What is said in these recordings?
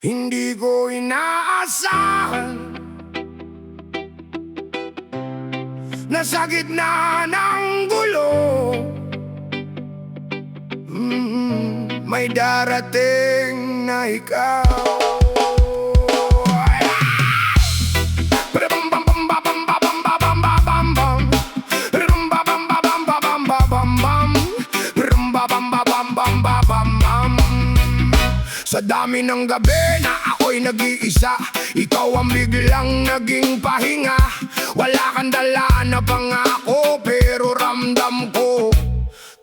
Hindi ko inaasahan na sa gitna ng gulo may darating na ikaw. Sa dami ng gabi na ako'y nag-iisa, ikaw ang biglang naging pahinga. Wala kang dala na pangako, pero ramdam ko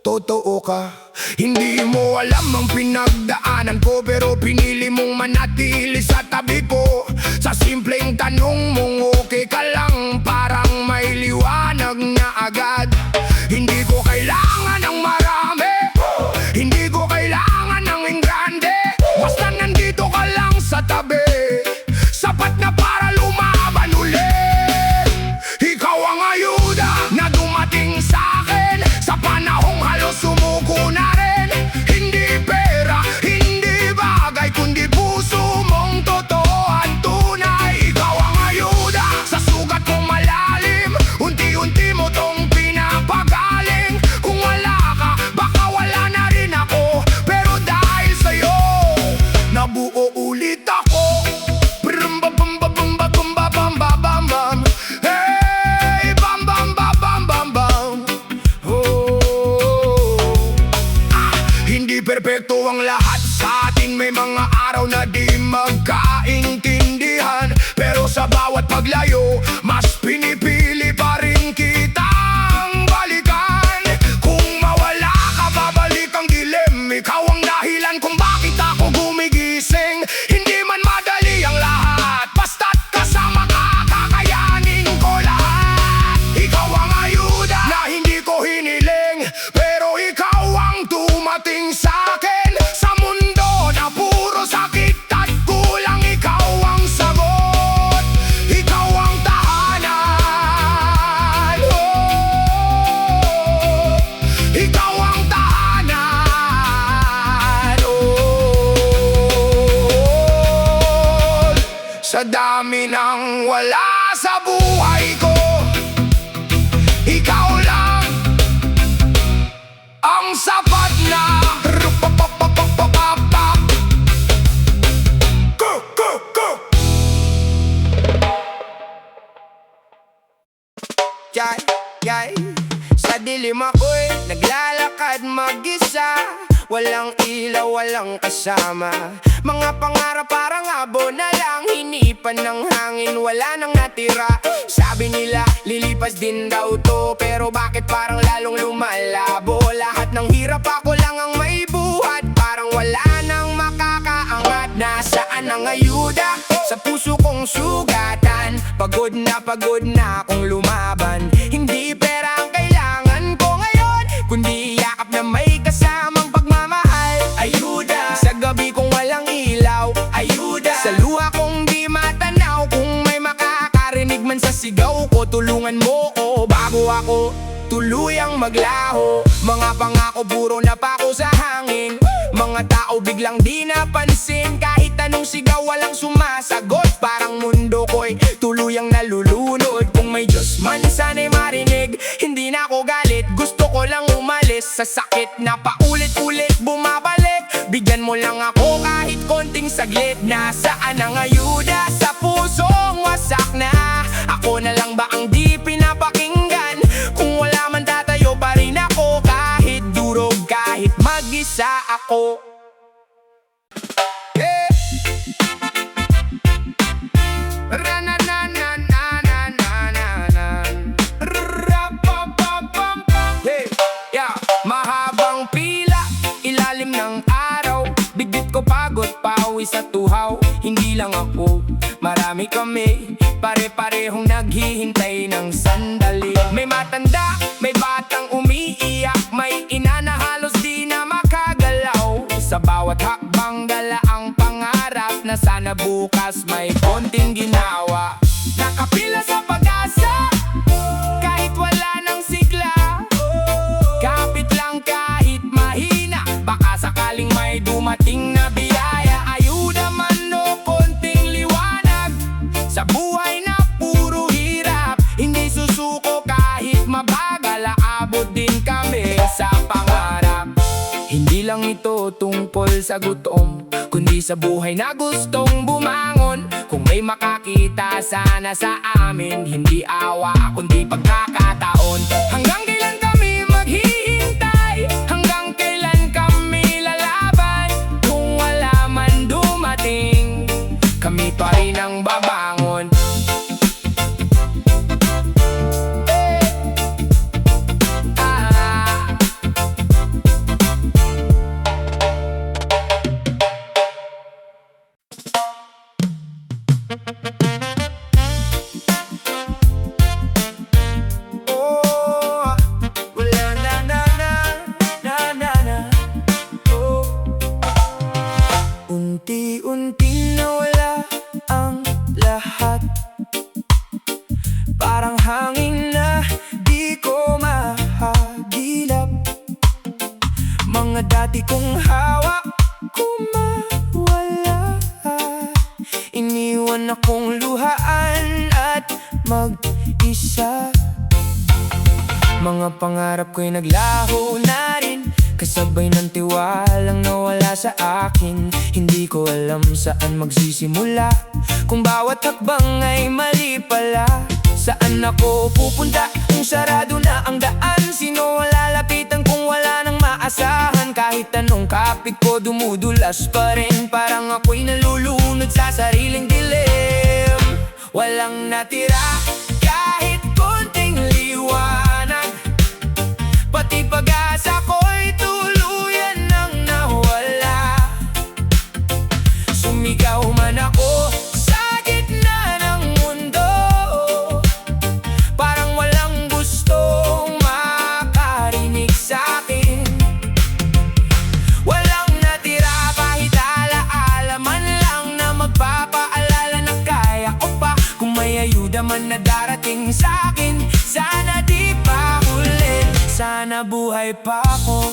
totoo ka. Hindi mo alam ang pinagdaanan ko, pero pinili mong manatili sa tabi ko. Sa simpleng tanong mong okay ka lang, parang may liwanag na agad. Hindi ko kailangan ng marami, hindi ko kailangan ng engrande. Basta nandito ka lang sa tabi, sapat na para lumaban ulit. Ikaw ang ayuda na dumating sa akin sa panahong halos sumuko na rin. Hindi pera, hindi bagay, kundi puso mong totoo at tunay. Ikaw ang ayuda sa sugat kong malalim, unti-unti mo tong pinapagaling. Kung wala ka, baka wala na rin ako, pero dahil sa'yo nabuo ulit ako. Hey, bam bam bam bam bam bam. Hindi perpekto ang lahat sa atin, may mga araw na di magkaintindihan. Pero sa bawat paglayo, mas pinipili pa rin kitang balikan. Kung mawala ka, babalik ang dilim. Ikaw ang dahilan kung bakit ako gumigising. Hindi man madali ang lahat, basta't kasama ka, kakayanin ko lahat. Ikaw ang ayuda na hindi ko hiniling, pero ikaw ang dumating sa'kin. Sa mundo na puro sakit at kulang, ikaw ang sagot. Ikaw ang tahanan, oh. Ikaw ang tahanan, oh. Sa dami ng wala sa buhay ko, ikaw lang ang sapat na. Go, go, go! Yay, yay. Sa dilim ako'y naglalakad mag-isa, walang ilaw, walang kasama. Mga pangarap parang abo na lang, hinipan ng hangin, wala nang natira. Sabi nila lilipas din daw to, pero bakit parang lalong lumalabo? Lahat ng hirap ako lang ang may buhat, parang wala nang makakaangat. Nasaan ang ayuda sa puso kong sugatan? Pagod na akong lumaban. Hindi pera ang kailangan ko ngayon, kundi yakap na may kasamang pagmamahal. Ayuda sa gabi kong walang ilaw, ayuda sa luha kong di matanaw. Kung may makakarinig man sa sigaw ko, tulungan mo ko bago ako tuluyang maglaho. Mga pangako puro na pako sa hangin, mga tao biglang di napansin. Kahit anong sigaw walang sumasagot, parang mundo ko'y tuluyang nalulunod. Kung may Diyos man sana'y marinig, hindi na ako galit, gusto ko lang umalis sa sakit na paulit-ulit bumabalik. Bigyan mo lang ako kahit konting saglit. Nasaan ang ayuda sa pusong wasak na? Ako na lang ba ang di pinapakinggan? Kung wala man tatayo pa rin ako, kahit durog, kahit mag-isa ako. Yeah. Hey. Yeah. Mahabang pila, ilalim ng araw, bigit ko pagod, pauwi sa tuhaw. Hindi lang ako, marami kami, pare-parehong naghihintay ng sandali. May matanda, may batang umiiyak, may ina na halos di na makagalaw. Sa bawat hakbang dala ang pangarap na sana bukas may konting ginawa. Nakapila sa pag-asa, kahit wala ng sigla, kapit lang kahit mahina, baka sakaling may dumating na biyaya. Ayuda man o tungkol sa gutom, kundi sa buhay na gustong bumangon. Kung may makakita sana sa amin, hindi awa kundi pagkakataon. Hanggang kailan kami maghihintay? Hanggang kailan kami lalaban? Kung wala man dumating, kami pa rin ang babangon. Unti-unting nawala ang lahat, parang hangin na di ko mahagilap. Mga dati kong hawak kumawala, iniwan akong luhaan at mag-isa. Mga pangarap ko'y naglaho na rin, kasabay ng tiwalang nawala sa akin. Hindi ko alam saan magsisimula, kung bawat hakbang ay mali pala. Saan ako pupunta kung sarado na ang daan? Sino lalapitan kung wala nang maasahan? Kahit anong kapit ko dumudulas pa rin, parang ako'y nalulunod sa sariling dilim. Walang natira kahit konting liwanag, pati pag-asa ko'y tuluyan nang nawala. Sumigaw man ako sa gitna ng mundo, parang walang gustong makarinig sa'kin. Walang natira kahit alaala man lang na magpapaalala na kaya ko pa. Kung may ayuda man na darating sa'kin, sana di pa huli, sana buhay pa ako.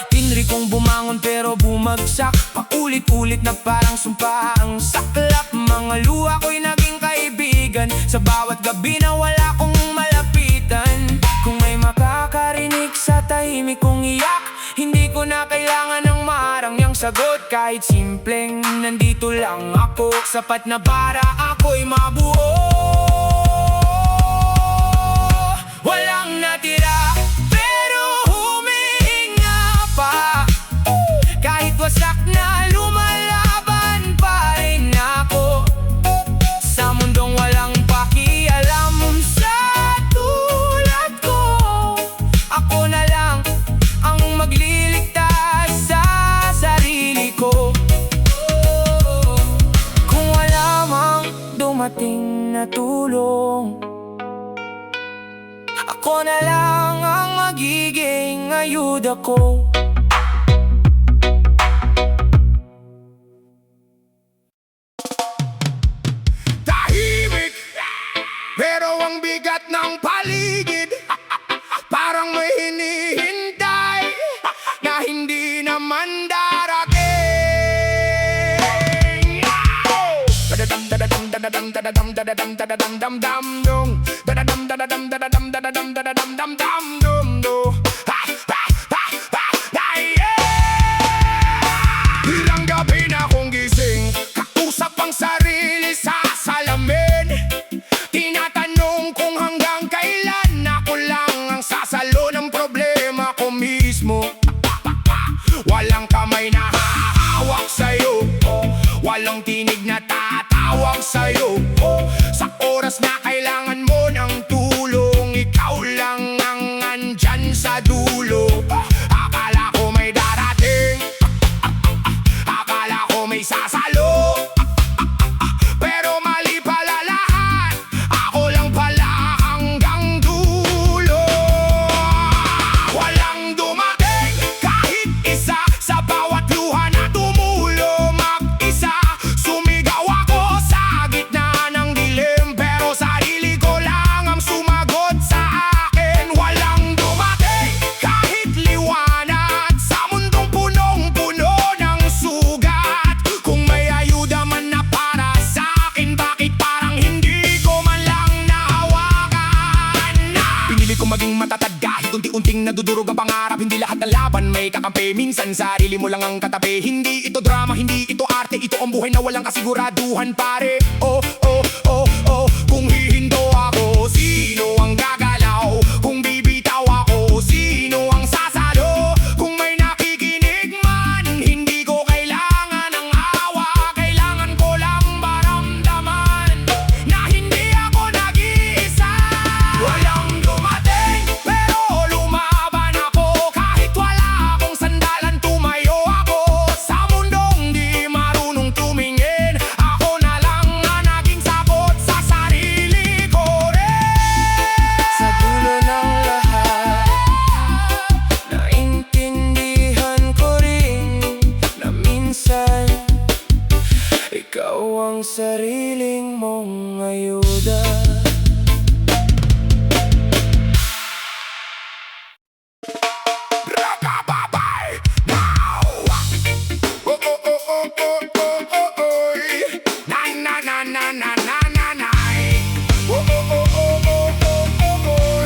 Tinri kong bumangon pero bumagsak, paulit-ulit na parang sumpa ang saklap. Mga luha ko'y naging kaibigan, sa bawat gabi na wala kong malapitan. Kung may makakarinig sa tahimik kong iyak, hindi ko na kailangan ng marangyang sagot. Kahit simpleng nandito lang ako, sapat na para ako'y mabuo. Walang natira pero humihinga pa, kahit wasak na lumalaban pa rin ako. Sa mundong walang pakialam sa tulad ko, ako na lang ang magliligtas sa sarili ko. Kung wala mang dumating na tulong, ako na lang ang magiging ayuda ko. Tahimik, pero ang bigat ng paligid, parang may hinihintay na hindi naman darating. Dadadam dadadam dadadam dadadam dadadam dadadam dam dam dong, dadadam dadadam dadadam dadadam dadadam dam dam dum do. Ha ha ha ha yeah! Ilang gabi na akong gising, kausap ang sarili sa salamin. Tinatanong kung hanggang kailan ako lang ang sasalo ng problema ko mismo. Walang kamay na hahawak sa'yo, walang tinig na tatawag sa'yo. Sa oras na kailangan mo ng tulong, ikaw lang ang andyan sa dulo. Akala ko may darating, akala ko may sasalo, pero mali pala lahat, ako lang pala hanggang dulo. Walang dumating kahit isa, sa bawat luha lang ang katabi. Hindi ito drama, hindi ito arte, ito ang buhay na walang kasiguraduhan pare. Oh, oh, oh, oh, kung hihindo ako, sino ang gagalaw? Kung bibitaw ako, sino ang sasalo? Kung may nakikinig man, hindi ko kailangan ng awa. Kailangan ko lang maramdaman na hindi ako nag-iisa. Walang dumating, pero lumaban ako. Kahit wala akong sandalan, tumayo ako. Sa mundong di marunong tumingin, ako na lang na naging sagot sa sarili ko rin. Sa dulo ng lahat, naintindihan ko rin na minsan ikaw ang sariling mong ayuda. Rockabye now. Oh oh oh oh oh oh oh oh. Na na na na na na na na. Oh oh oh oh oh oh oh oh.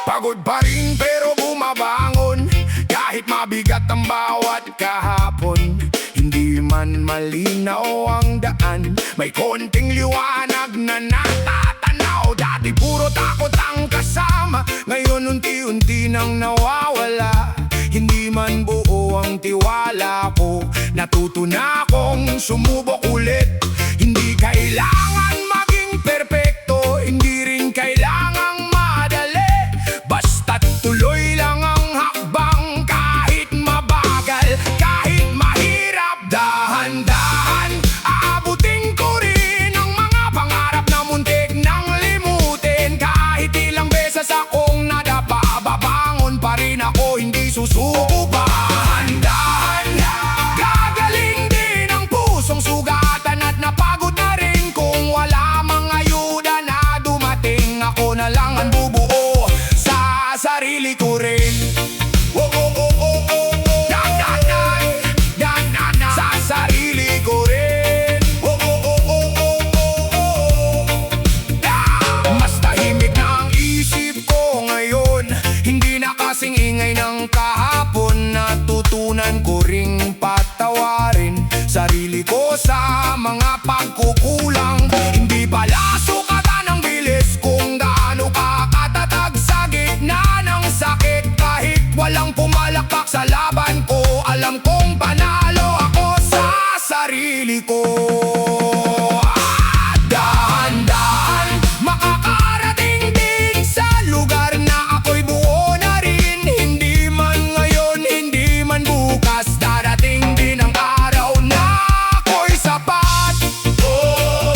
Pagod pa rin pero bumabangon, kahit mabigat ang bawat kahapon. Hindi man malinaw ang daan, may konting liwanag na natatanaw. Dati puro takot ang kasama, ngayon unti-unti nang nawawala. Hindi man buo ang tiwala ko, natuto na akong sumubok ulit. Hindi kailangan maging perpekto, hindi rin kailangang madali. Basta't tuloy lang ang hakbang, kahit mabagal, kahit mahirap. Dahan-dahan, aabutin ko rin ang mga pangarap na muntik nang limutin. Kahit ilang beses akong nadapa, babangon pa rin ako, hindi susuko pa. Dahan-dahan, gagaling din ang pusong sugatan at napagod na rin. Kung wala mang ayuda na dumating, ako na lang ang bubuo sa sarili ko rin. Oh, oh, oh, oh, oh, oh. Dan, sa sarili ko rin. Oh, oh, oh, oh, oh, oh, oh. Mas tahimik na ang isip ko ngayon, hindi na kasing ingay ng kahapon. Natutunan ko ring patawarin sarili ko sa mga pagkukulang. Hindi pala sukatan ang bilis kung gaano ka katatag sa gitna ng sakit. Kahit walang pumalakpak sa laban ko, alam kong panalo ako sa sarili ko. Dahan-dahan, makakarating din sa lugar na ako'y buo na rin. Hindi man ngayon, hindi man bukas, darating din ang araw na ako'y sapat. Oh,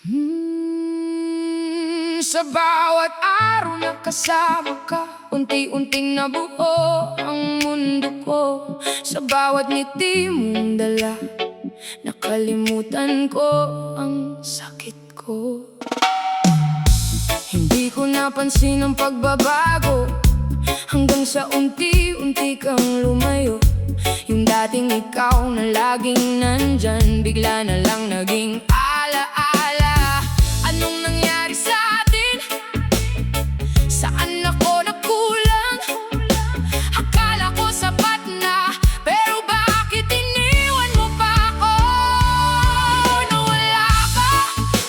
Sa bawat araw na kasama ka, unti-unting nabuo ang mundo ko. Sa bawat ngiti mong dala, nakalimutan ko ang sakit ko. Hindi ko napansin ang pagbabago, hanggang sa unti-unti kang lumayo. Yung dating ikaw na laging nandyan, bigla na lang naging alaala. Anong nangyari sa atin? Saan ako nagkulang? Akala ko sapat na, pero bakit iniwan mo pa ako? Nawala ka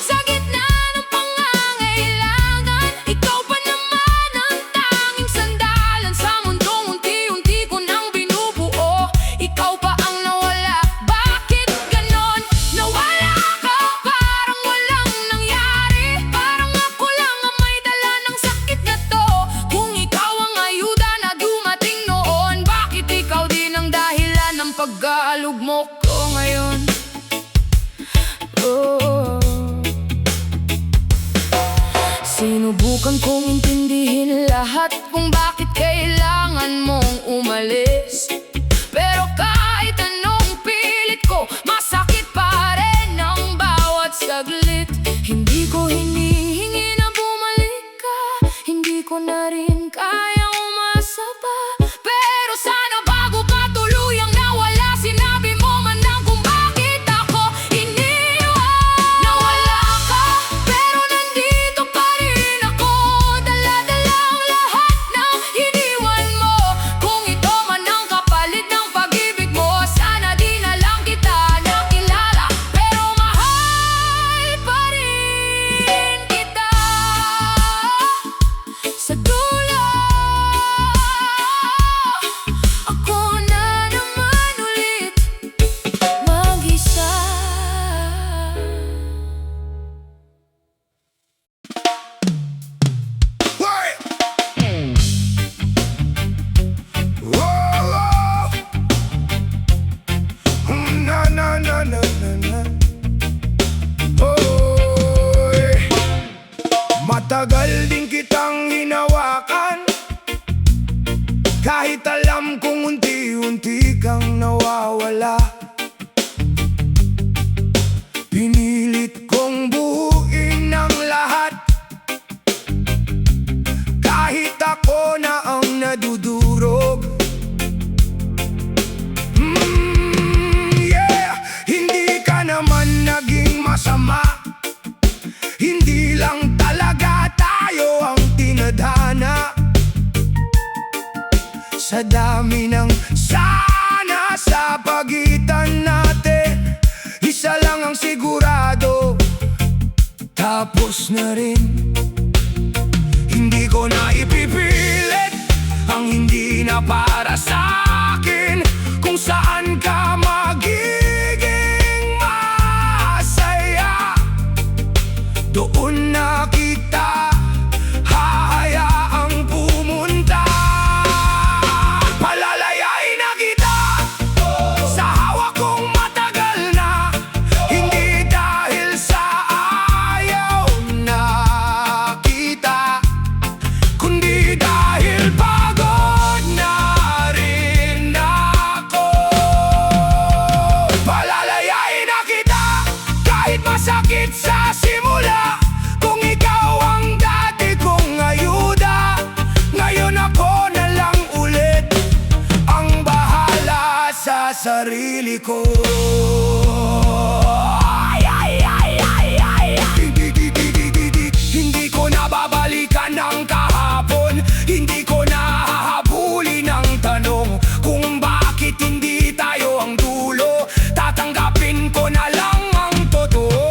sa gitna ng pangangailangan. Ikaw pa naman ang tanging sandalan sa mundong unti-unti ko nang binubuo. Ikaw pa ang nawala, bakit ganon? Nawala ka, parang walang nangyari. Parang ako lang ang may dala ng sakit na to. Kung ikaw ang ayuda na dumating noon, bakit ikaw din ang dahilan ng pag-aalugmok ko ngayon? Oh. Sinubukan kong intindihin lahat kung bakit kailangan mong umalis. Pero kahit anong pilit ko, masakit pa rin ang bawat saglit. Hindi ko hinihingi na bumalik ka, hindi ko na rin kaya umasa pa. Pero sana bago ka tuluyang nawala, sinabi mo man lang kung bakit ako iniwan. Nawala ka, pero nandito pa rin ako. Dala-dala ang lahat ng iniwan mo. Kung ito man ang kapalit ng pag-ibig mo, sana di na lang kita nakilala. Pero mahal pa rin kita. Sa dulo, ako na naman ulit mag-isa. Wait! Whoa! Na na na na na na. Oy! Matagal din kitang hinawakan, kahit alam kong unti-unti kang nawawala. Pinilit kong buuin ang lahat, kahit ako na ang nadudurog. Yeah! Hindi ka naman naging masama, hindi lang talaga tayo ang tinadhana. Sa dami ng sana sa pagitan natin, isa lang ang sigurado, tapos na rin. Hindi ko na ipipilit ang hindi na para sa akin, kung saan ka magiging masaya, doon na kita hahayaang pumunta. Palalayain na kita sa hawak kong matagal na, hindi dahil sa ayaw na kita, kundi dahil pagod na rin ako. Palalayain na kita kahit masakit sa simula. Kung ikaw ang dati kong ayuda, ngayon ako na lang ulit ang bahala sa sarili ko. Hindi ko na babalikan ang kahapon, hindi ko na hahabulin ang tanong kung bakit hindi tayo ang dulo. Tatanggapin ko na lang ang totoo.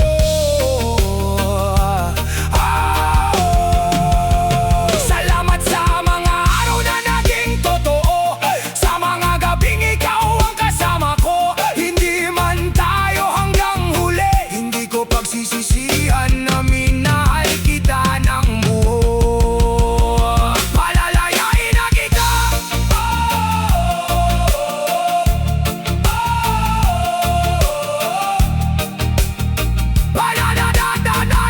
Salamat sa mga araw na naging totoo, sa mga gabing ikaw ang kasama ko. Hindi man tayo hanggang huli, hindi ko pagsisisihan na minahal kita ng buo. Palalayain na kita. Ba-da-da-da-da-da.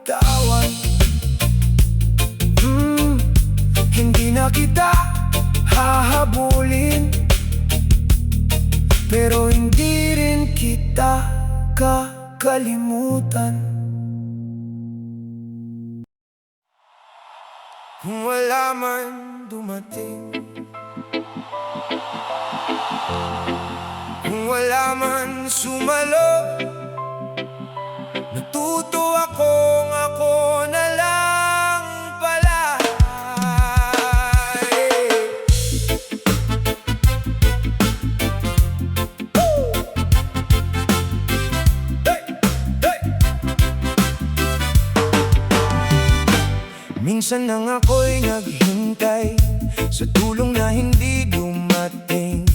bitawan. Hindi na kita hahabulin, pero hindi rin kita kakalimutan. Kung wala man dumating, kung wala man sumalo, natuto akong ako na lang pala. Minsan nang ako'y naghintay sa tulong na hindi dumating,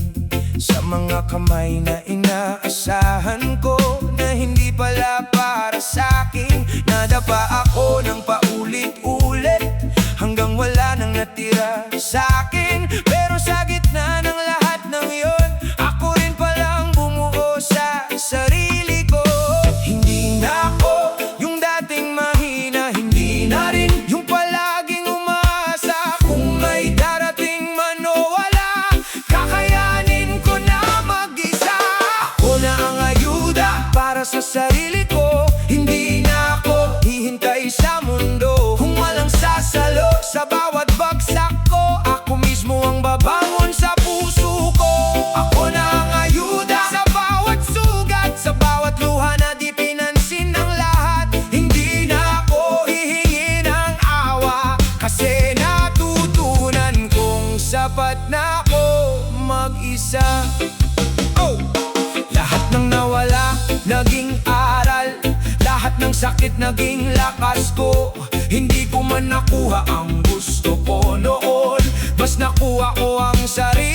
sa mga kamay na inaasahan ko na hindi pala para sa'kin. Nadapa ako ng paulit-ulit hanggang wala nang natira sa'kin. Pero sa gitna ng lahat ng yon, ako rin palang bumuo sa sarili ko. Hindi na ako yung dating mahina, hindi na rin yung palaging umaasa. Kung may darating man o wala, kakayanin ko na mag-isa. Ako na ang ayuda para sa sarili ko, hindi na ako hihintay sa mundo. Kung walang sasalo sa bawat bagsak ko, ako mismo ang babangon sa puso ko. Ako na ang ayuda sa bawat sugat, sa bawat luha na di pinansin ng lahat. Hindi na ako hihingi ng awa, kasi natutunan kong sapat na ako mag-isa. Lahat ng nawala, naging aral. Lahat ng sakit, naging lakas ko. Hindi ko man nakuha ang gusto ko noon, mas nakuha ko ang sarili